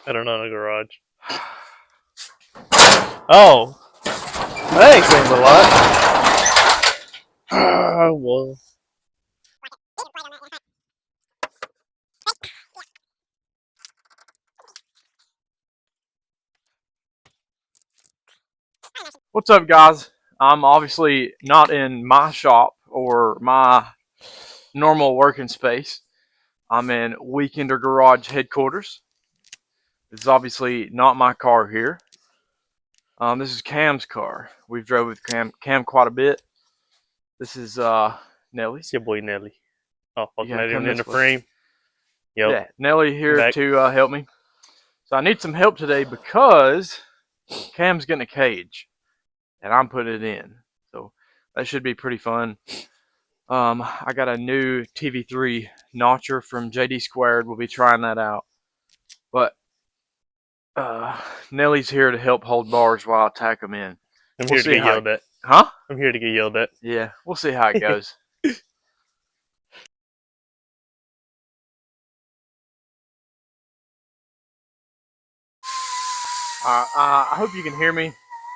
I don't know in a garage. Oh, that explains a lot. Well, What's up, guys? I'm obviously not in my shop or my normal working space. I'm in Weekender Garage headquarters. This is obviously not my car here. This is Cam's car. We've drove with Cam quite a bit. This is it's Nellie's. your boy Nelly. Oh, fuck, You gotta not come even in the this way. frame. Yep, Yeah, Nellie I'm here back. to help me. So I need some help today because Cam's getting a cage and I'm putting it in. So that should be pretty fun. I got a new TV3 notcher from JD Squared. We'll be trying that out. But Nellie's here to help hold bars while I tack them in. I'm We'll here to see get how. yelled at. Huh? I'm here to get yelled at. Yeah, we'll see how it goes. I hope you can hear me.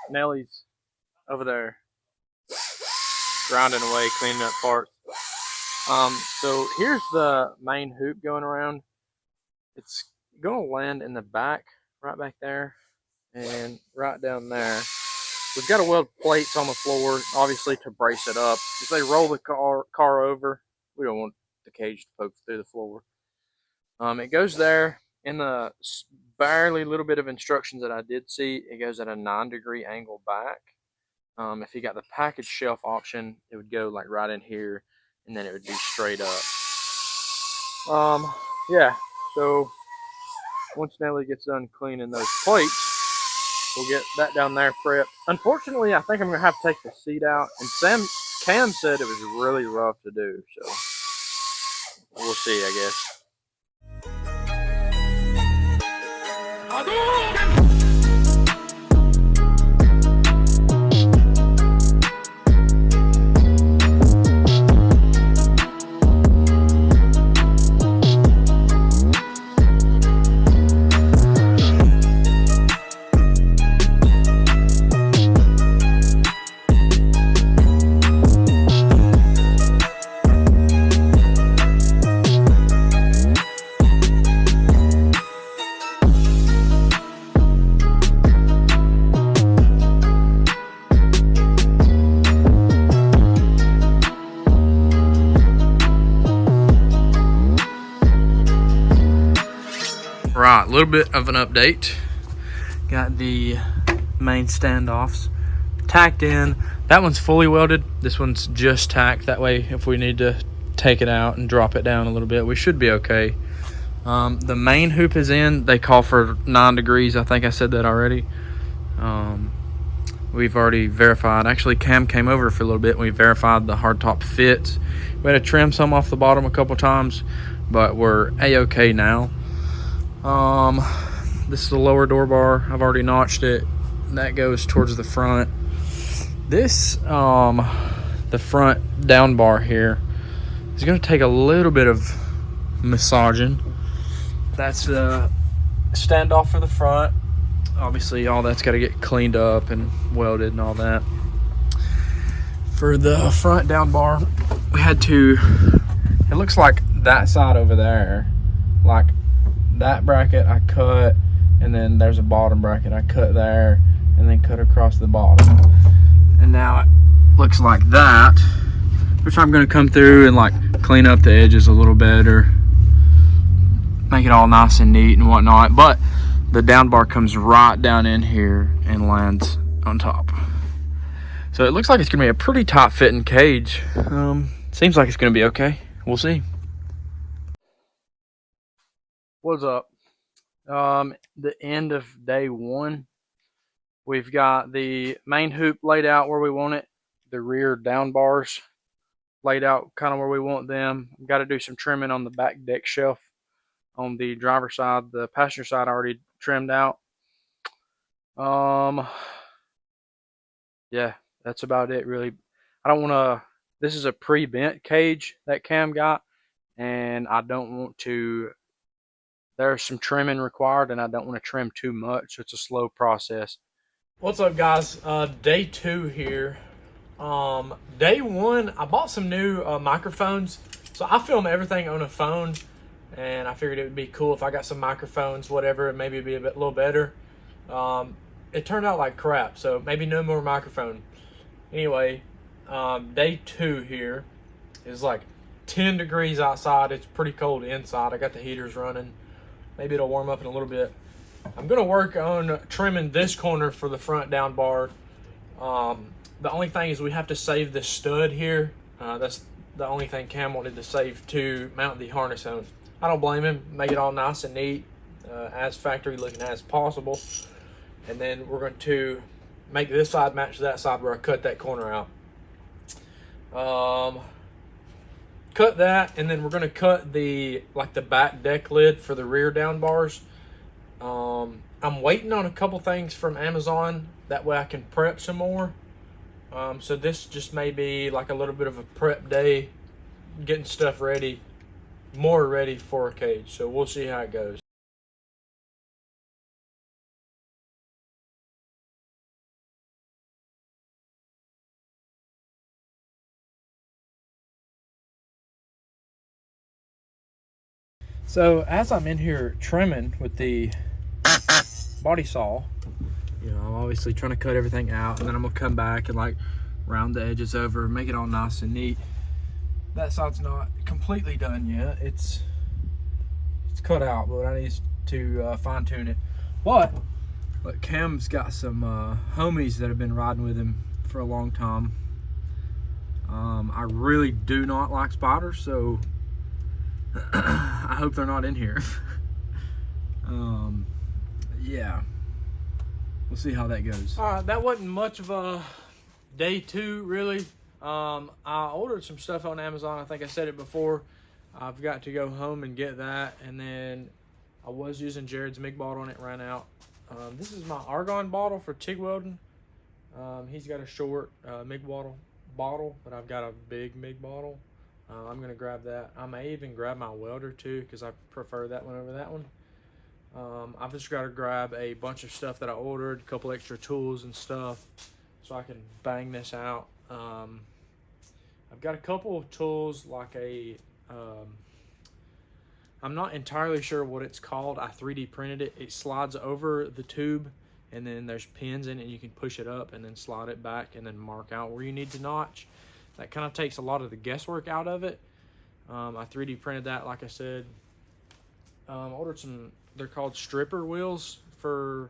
Nellie's over there grinding away, cleaning up parts. So here's the main hoop going around. It's going to land in the back, right back there, and right down there. We've got to weld plates on the floor, obviously, to brace it up. If they roll the car over, we don't want the cage to poke through the floor. It goes there. In the barely little bit of instructions that I did see, it goes at a 9-degree angle back. If you got the package shelf option, it would go like right in here, and then it would be straight up. Yeah. So once Nellie gets done cleaning those plates, we'll get that down there prepped. Unfortunately, I think I'm gonna have to take the seat out, and Cam said it was really rough to do, so we'll see, I guess. Right, a little bit of an update. Got the main standoffs tacked in. That one's fully welded. This one's just tacked. That way, if we need to take it out and drop it down a little bit, we should be okay. The main hoop is in. They call for 9 degrees. I think I said that already. We've already verified. Actually, Cam came over for a little bit and we verified the hardtop fits. We had to trim some off the bottom a couple times, but we're a-okay now. This is the lower door bar. I've already notched it. That goes towards the front. This, the front down bar here is going to take a little bit of massaging. That's the standoff for the front. Obviously, all that's got to get cleaned up and welded and all that. For the front down bar, we had to, it looks like that side over there, like that bracket I cut, and then there's a bottom bracket I cut there, and then cut across the bottom. And now it looks like that, which I'm going to come through and like clean up the edges a little better, make it all nice and neat and whatnot. But the down bar comes right down in here and lands on top. So it looks like it's going to be a pretty tight fitting cage. Seems like it's going to be okay. We'll see. What's up? The end of day one. We've got the main hoop laid out where we want it. The rear down bars laid out kind of where we want them. Got to do some trimming on the back deck shelf on the driver's side. The passenger side already trimmed out. Yeah, that's about it really. I don't want to, this is a pre-bent cage that Cam got, and I don't want to there's some trimming required, and I don't want to trim too much, so it's a slow process. What's up, guys? Day 2 here. Day 1, I bought some new microphones. So I film everything on a phone, and I figured it would be cool if I got some microphones, whatever, maybe it'd be a little better. It turned out like crap, so maybe no more microphone. Anyway, day 2 here is like 10 degrees outside. It's pretty cold inside. I got the heaters running. Maybe it'll warm up in a little bit. I'm gonna work on trimming this corner for the front down bar. The only thing is we have to save this stud here. That's the only thing Cam wanted to save to mount the harness on. I don't blame him. Make it all nice and neat, as factory looking as possible. And then we're going to make this side match that side where I cut that corner out. Cut that, and then we're going to cut the back deck lid for the rear down bars. I'm waiting on a couple things from Amazon. That way I can prep some more. So this just may be like a little bit of a prep day, getting stuff ready, more ready for a cage. So we'll see how it goes. So as I'm in here trimming with the body saw, you know, I'm obviously trying to cut everything out, and then I'm gonna come back and like round the edges over, make it all nice and neat. That side's not completely done yet. It's cut out, but I need to fine tune it. But look, Cam's got some homies that have been riding with him for a long time. I really do not like spiders, so I hope they're not in here. Yeah, we'll see how that goes. All right, that wasn't much of a day 2 really. I ordered some stuff on Amazon. I think I said it before. I've got to go home and get that, and then I was using Jared's MIG bottle and it ran out. This is my argon bottle for TIG welding. He's got a short MIG bottle, but I've got a big MIG bottle. I'm gonna grab that. I may even grab my welder too, because I prefer that one over that one. I've just got to grab a bunch of stuff that I ordered, a couple extra tools and stuff, so I can bang this out. I've got a couple of tools, like I'm not entirely sure what it's called. I 3D printed it. It slides over the tube, and then there's pins in it, and you can push it up and then slide it back and then mark out where you need to notch. That kind of takes a lot of the guesswork out of it. I 3D printed that, like I said. Ordered some, they're called stripper wheels for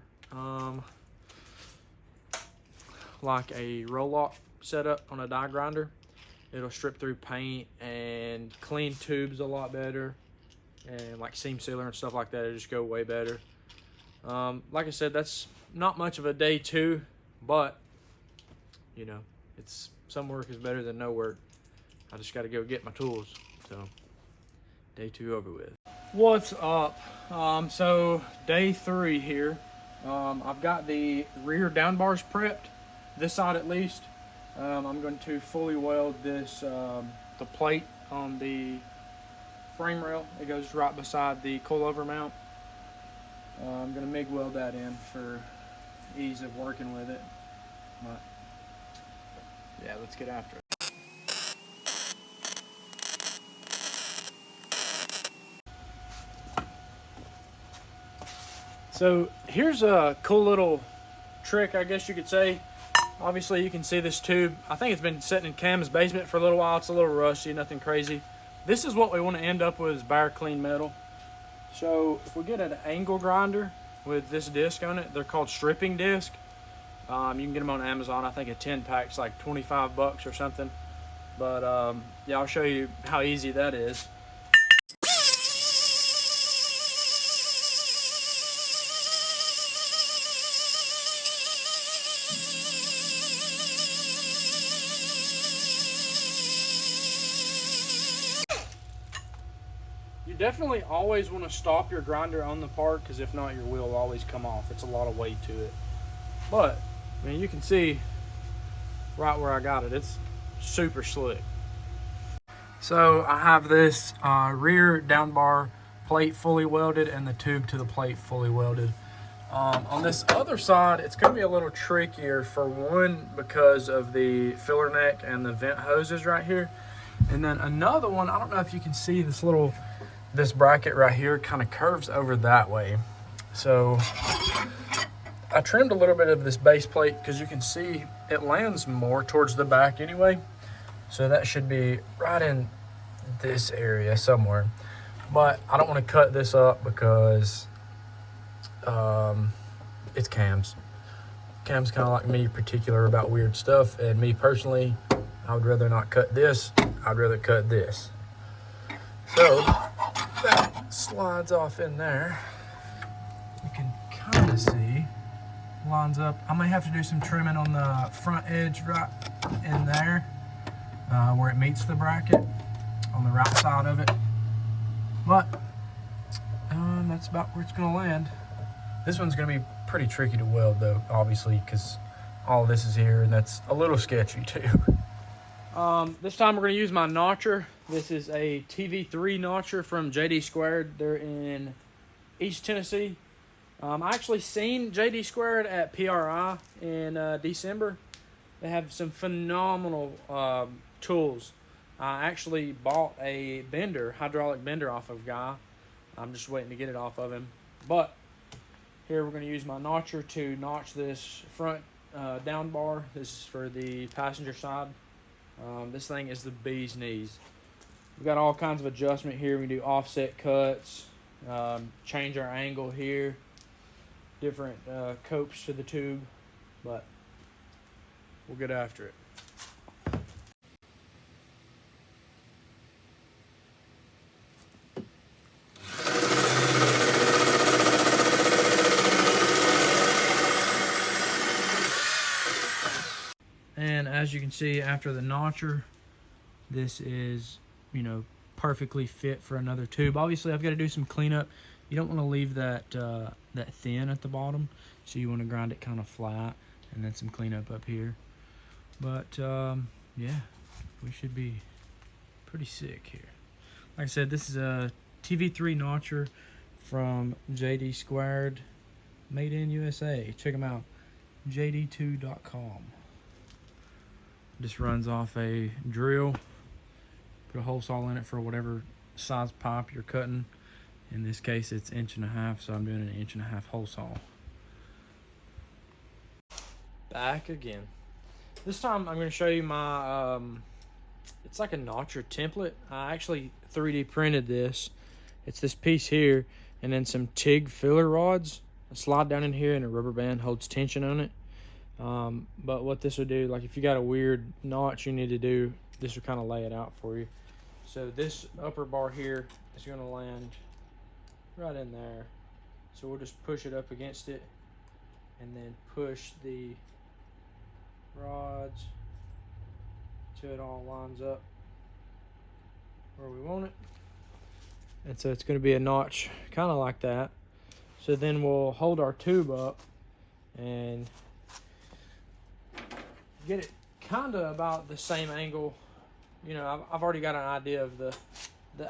like a roll-off setup on a die grinder. It'll strip through paint and clean tubes a lot better, and like seam sealer and stuff like that. It'll just go way better. Like I said, that's not much of a day 2, but you know, it's some work is better than no work. I just got to go get my tools. So day 2 over with. What's up? So day 3 here. I've got the rear down bars prepped, this side at least. I'm going to fully weld this, the plate on the frame rail. It goes right beside the coilover mount. I'm going to MIG weld that in for ease of working with it. But yeah, let's get after it. So here's a cool little trick, I guess you could say. Obviously you can see this tube. I think it's been sitting in Cam's basement for a little while. It's a little rusty, nothing crazy. This is what we want to end up with, is bare clean metal. So if we get an angle grinder with this disc on it, they're called stripping disc. You can get them on Amazon. I think a 10 pack's like 25 bucks or something. But yeah, I'll show you how easy that is. You definitely always want to stop your grinder on the part, because if not, your wheel will always come off. It's a lot of weight to it. But I mean, you can see right where I got it. It's super slick. So I have this rear down bar plate fully welded and the tube to the plate fully welded. On this other side, it's going to be a little trickier, for one, because of the filler neck and the vent hoses right here. And then another one, I don't know if you can see this bracket right here kind of curves over that way. So I trimmed a little bit of this base plate because you can see it lands more towards the back anyway. So that should be right in this area somewhere. But I don't want to cut this up because it's Cam's. Cam's kind of like me, particular about weird stuff. And me personally, I would rather not cut this. I'd rather cut this. So that slides off in there. You can kind of see, lines up. I may have to do some trimming on the front edge right in there where it meets the bracket on the right side of it. But that's about where it's going to land. This one's going to be pretty tricky to weld though, obviously, because all this is here and that's a little sketchy too. This time we're going to use my notcher. This is a TV3 notcher from JD Squared. They're in East Tennessee. I actually seen JD Squared at PRI in December. They have some phenomenal tools. I actually bought a bender, hydraulic bender off of Guy. I'm just waiting to get it off of him. But here we're going to use my notcher to notch this front down bar. This is for the passenger side. This thing is the bee's knees. We've got all kinds of adjustment here. We can do offset cuts, change our angle here, different copes to the tube, but we'll get after it. And as you can see, after the notcher, this is, you know, perfectly fit for another tube. Obviously, I've got to do some cleanup. You don't want to leave that that thin at the bottom, so you want to grind it kind of flat, and then some cleanup up here. But yeah, we should be pretty sick here. Like I said, this is a TV3 notcher from JD Squared, made in USA. Check them out, jd2.com. Just runs off a drill, put a hole saw in it for whatever size pipe you're cutting. In this case it's 1.5 inches, so I'm doing an 1.5 inch hole saw. Back again. This time I'm going to show you my it's like a notcher template. I actually 3D printed this. It's this piece here and then some TIG filler rods. I slide down in here and a rubber band holds tension on it. But what this will do, like if you got a weird notch you need to do, this will kind of lay it out for you. So this upper bar here is going to land right in there. So we'll just push it up against it and then push the rods till it all lines up where we want it. And so it's going to be a notch kind of like that. So then we'll hold our tube up and get it kind of about the same angle. You know, I've already got an idea of the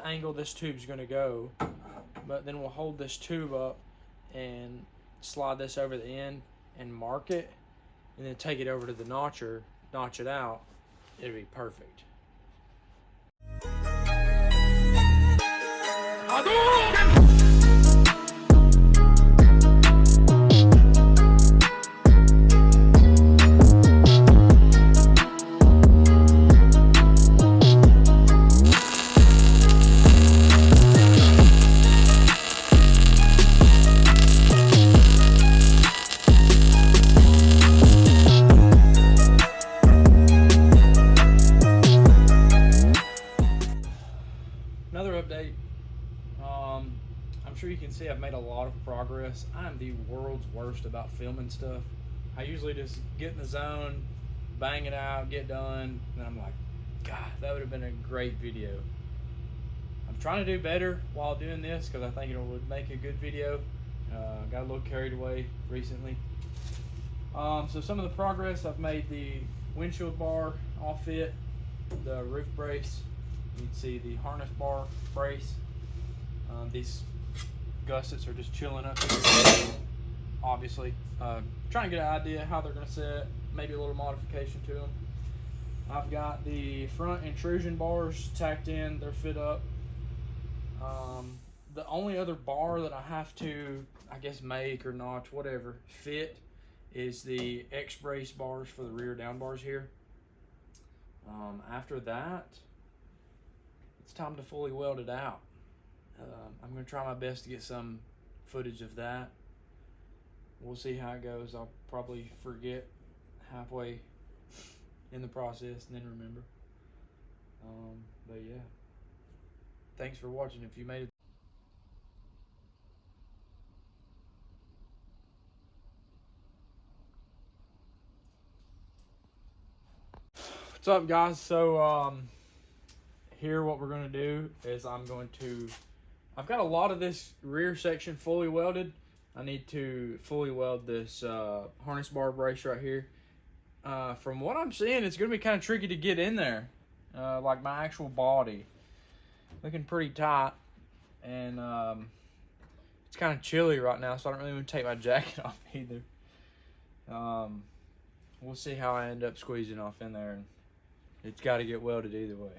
angle this tube's going to go, but then we'll hold this tube up and slide this over the end and mark it, and then take it over to the notcher, notch it out. It'll be perfect. Another update. I'm sure you can see I've made a lot of progress. I'm the world's worst about filming stuff. I usually just get in the zone, bang it out, get done, and I'm like, God, that would have been a great video. I'm trying to do better while doing this because I think it would make a good video. Got a little carried away recently. So some of the progress, I've made the windshield bar all fit, the roof brace. You can see the harness bar brace. These gussets are just chilling up here. Obviously, trying to get an idea how they're going to sit, maybe a little modification to them. I've got the front intrusion bars tacked in, they're fit up. The only other bar that I have to, I guess, make or notch, whatever, fit is the X-brace bars for the rear down bars here. After that, it's time to fully weld it out. I'm going to try my best to get some footage of that. We'll see how it goes. I'll probably forget halfway in the process and then remember. But yeah, thanks for watching. If you made it. What's up, guys? So here what we're going to do is I've got a lot of this rear section fully welded. I need to fully weld this harness bar brace right here. From what I'm seeing, it's going to be kind of tricky to get in there, like my actual body. Looking pretty tight, and it's kind of chilly right now, so I don't really want to take my jacket off either. We'll see how I end up squeezing off in there, and it's got to get welded either way.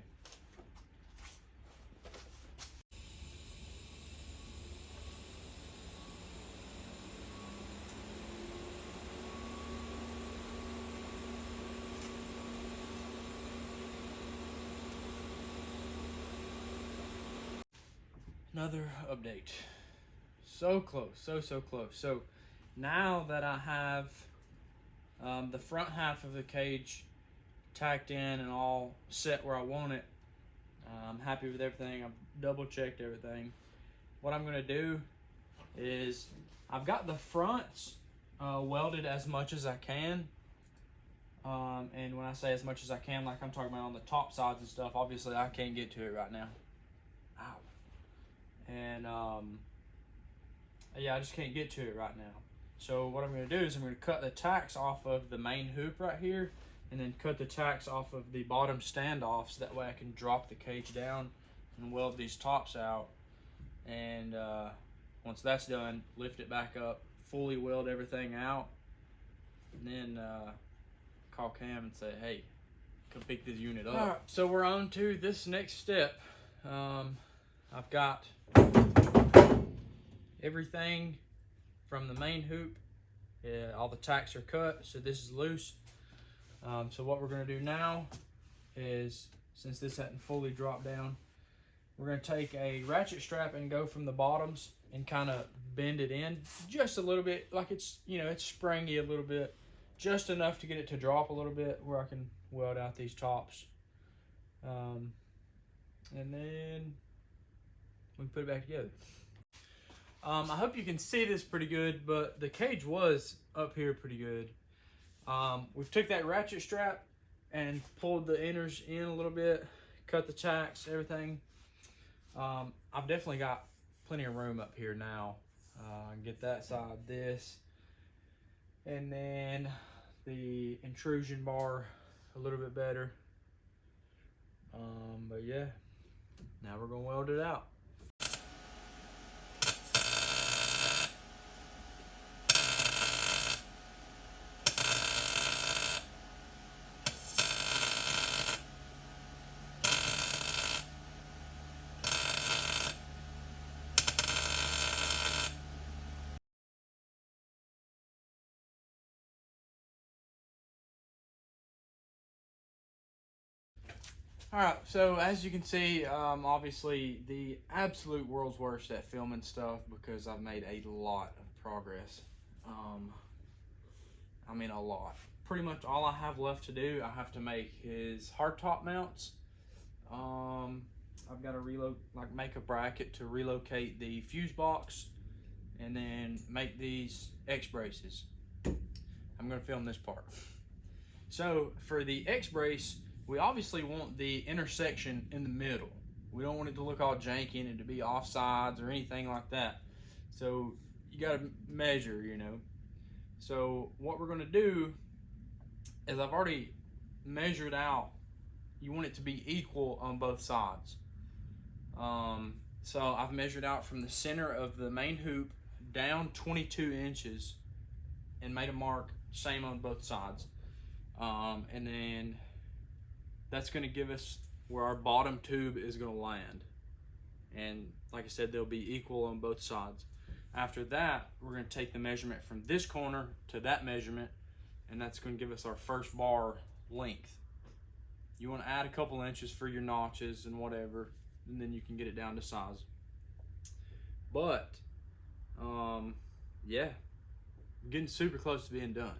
Another update. So close, so close. So now that I have the front half of the cage tacked in and all set where I want it, I'm happy with everything. I've double checked everything. What I'm gonna do is I've got the fronts welded as much as I can. And when I say as much as I can, like I'm talking about on the top sides and stuff, obviously I can't get to it right now. Ow. And yeah, I just can't get to it right now. So what I'm going to do is I'm going to cut the tacks off of the main hoop right here, and then cut the tacks off of the bottom standoffs. That way I can drop the cage down and weld these tops out. And once that's done, lift it back up, fully weld everything out, and then call Cam and say, hey, come pick this unit up. All right, so we're on to this next step. I've got everything from the main hoop. Yeah, all the tacks are cut, so this is loose. So what we're going to do now is, since this hadn't fully dropped down, we're going to take a ratchet strap and go from the bottoms and kind of bend it in just a little bit, like it's, you know, it's springy a little bit, just enough to get it to drop a little bit where I can weld out these tops. And then we can put it back together. I hope you can see this pretty good, but the cage was up here pretty good. We've took that ratchet strap and pulled the inners in a little bit, cut the tacks, everything. I've definitely got plenty of room up here now. Get that side, this, and then the intrusion bar a little bit better. But yeah, now we're gonna weld it out. Alright, so as you can see, obviously the absolute world's worst at filming stuff because I've made a lot of progress. I mean a lot. Pretty much all I have left to do, I have to make his hardtop mounts. I've got to make a bracket to relocate the fuse box and then make these X braces. I'm going to film this part. So for the X brace, we obviously want the intersection in the middle. We don't want it to look all janky and it to be off sides or anything like that. So you got to measure, you know. So what we're going to do is, I've already measured out, you want it to be equal on both sides. So I've measured out from the center of the main hoop down 22 inches and made a mark, same on both sides. And then that's going to give us where our bottom tube is going to land. And like I said, they'll be equal on both sides. After that, we're going to take the measurement from this corner to that measurement, and that's going to give us our first bar length. You want to add a couple inches for your notches and whatever, and then you can get it down to size. But yeah, I'm getting super close to being done.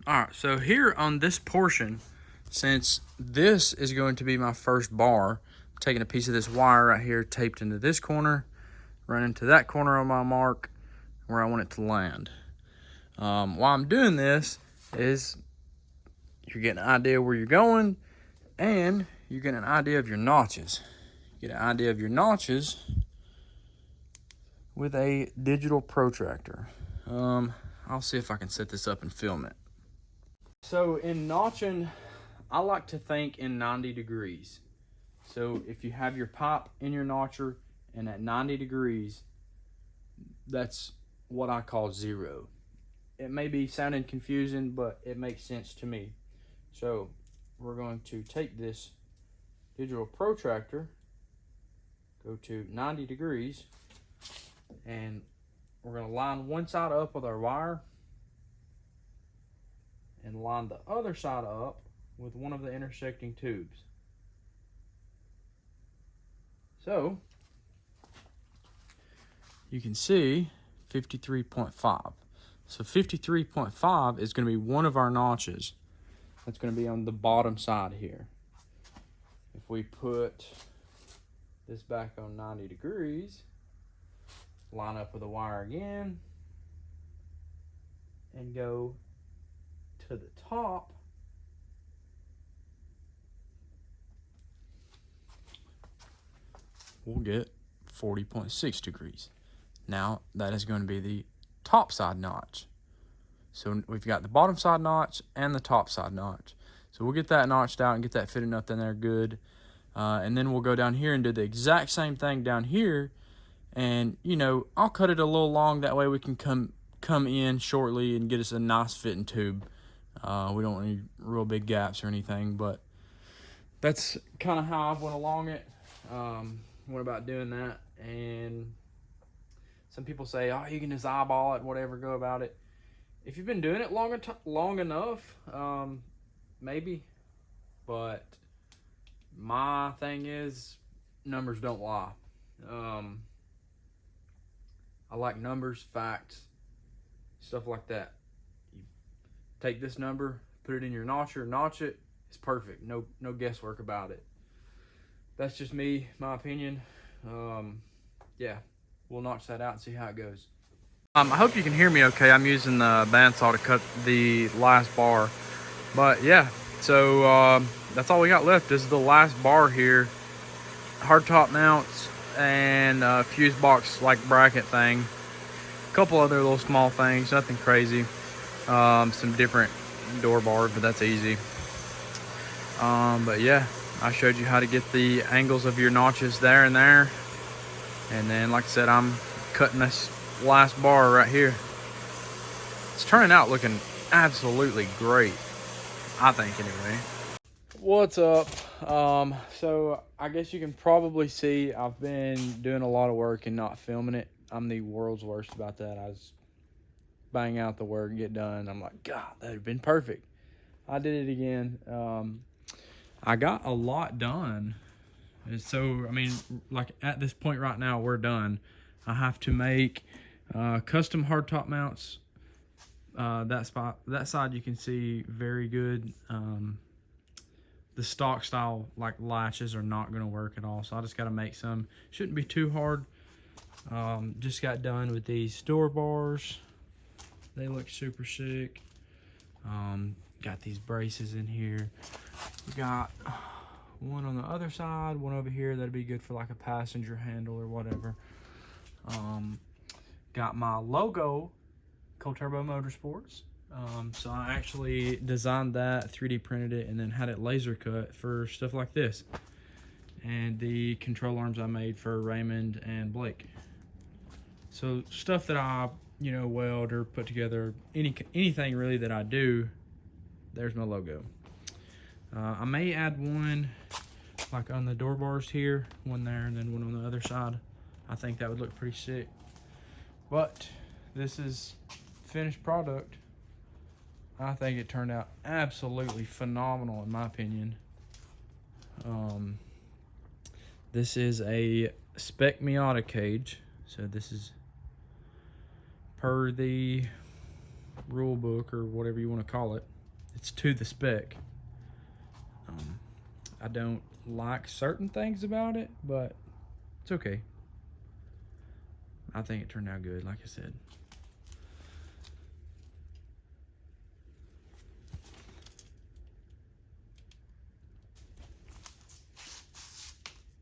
All right, so here on this portion, since this is going to be my first bar, I'm taking a piece of this wire right here, taped into this corner, running to that corner on my mark where I want it to land. While I'm doing this is you're getting an idea where you're going, and you're getting an idea of your notches. You get an idea of your notches with a digital protractor. I'll see if I can set this up and film it. So in notching, I like to think in 90 degrees. So if you have your pipe in your notcher and at 90 degrees, that's what I call zero. It may be sounding confusing, but it makes sense to me. So we're going to take this digital protractor, go to 90 degrees, and we're going to line one side up with our wire and line the other side up with one of the intersecting tubes. So you can see 53.5. So 53.5 is going to be one of our notches. That's going to be on the bottom side here. If we put this back on 90 degrees, line up with the wire again, and go to the top, we'll get 40.6 degrees. Now that is going to be the top side notch. So we've got the bottom side notch and the top side notch. So we'll get that notched out and get that fitted up in there good. And then we'll go down here and do the exact same thing down here. And, you know, I'll cut it a little long. That way we can come in shortly and get us a nice fitting tube. We don't want any real big gaps or anything. But that's kind of how I went along it. Went about doing that. And some people say, oh, you can just eyeball it, whatever, go about it. If you've been doing it long enough, maybe. But my thing is, numbers don't lie. I like numbers, facts, stuff like that. You take this number, put it in your notcher, notch it. It's perfect. No guesswork about it. That's just me, my opinion. Yeah, we'll notch that out and see how it goes. I hope you can hear me okay. I'm using the bandsaw to cut the last bar. But yeah, so that's all we got left. This is the last bar here. Hardtop mounts and a fuse box like bracket thing. A couple other little small things, nothing crazy. Some different door bars, but that's easy. But yeah, I showed you how to get the angles of your notches there and there. And then, like I said, I'm cutting this last bar right here. It's turning out looking absolutely great, I think, anyway. What's up? So I guess you can probably see I've been doing a lot of work and not filming it. I'm the world's worst about that. I was bang out the work, get done. I'm like, God, that would have been perfect. I did it again. I got a lot done. So, I mean, like at this point right now, we're done. I have to make custom hardtop mounts. That side you can see very good. The stock style like latches are not going to work at all, so I just got to make some. Shouldn't be too hard. Just got done with these door bars. They look super sick. Got these braces in here. We got one on the other side, one over here that'd be good for like a passenger handle or whatever. Got my logo, Cold Turbo Motorsports. So I actually designed that, 3D printed it, and then had it laser cut for stuff like this. and the control arms I made for Raymond and Blake. So stuff that I, weld or put together, anything really that I do, there's my logo. I may add one like on the door bars here, one there and then one on the other side. I think that would look pretty sick. But this is finished product. I think it turned out absolutely phenomenal in my opinion. This is a spec Miata cage. So this is per the rule book or whatever you want to call it. It's to the spec. I don't like certain things about it, but it's okay. I think it turned out good, like I said.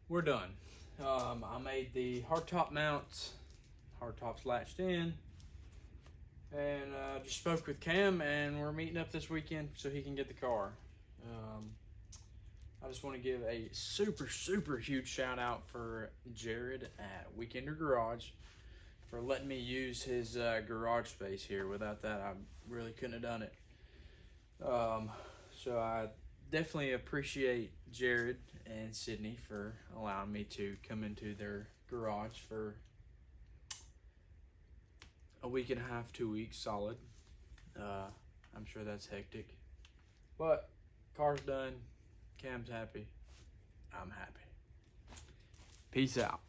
We're done. I made the hardtop mounts. Hardtop's latched in. And just spoke with Cam, and we're meeting up this weekend so he can get the car. I just want to give a super huge shout out for Jared at Weekender Garage for letting me use his garage space here. Without that, I really couldn't have done it. So I definitely appreciate Jared and Sydney for allowing me to come into their garage for a week and a half, 2 weeks solid. I'm sure that's hectic, but car's done. Cam's happy. I'm happy. Peace out.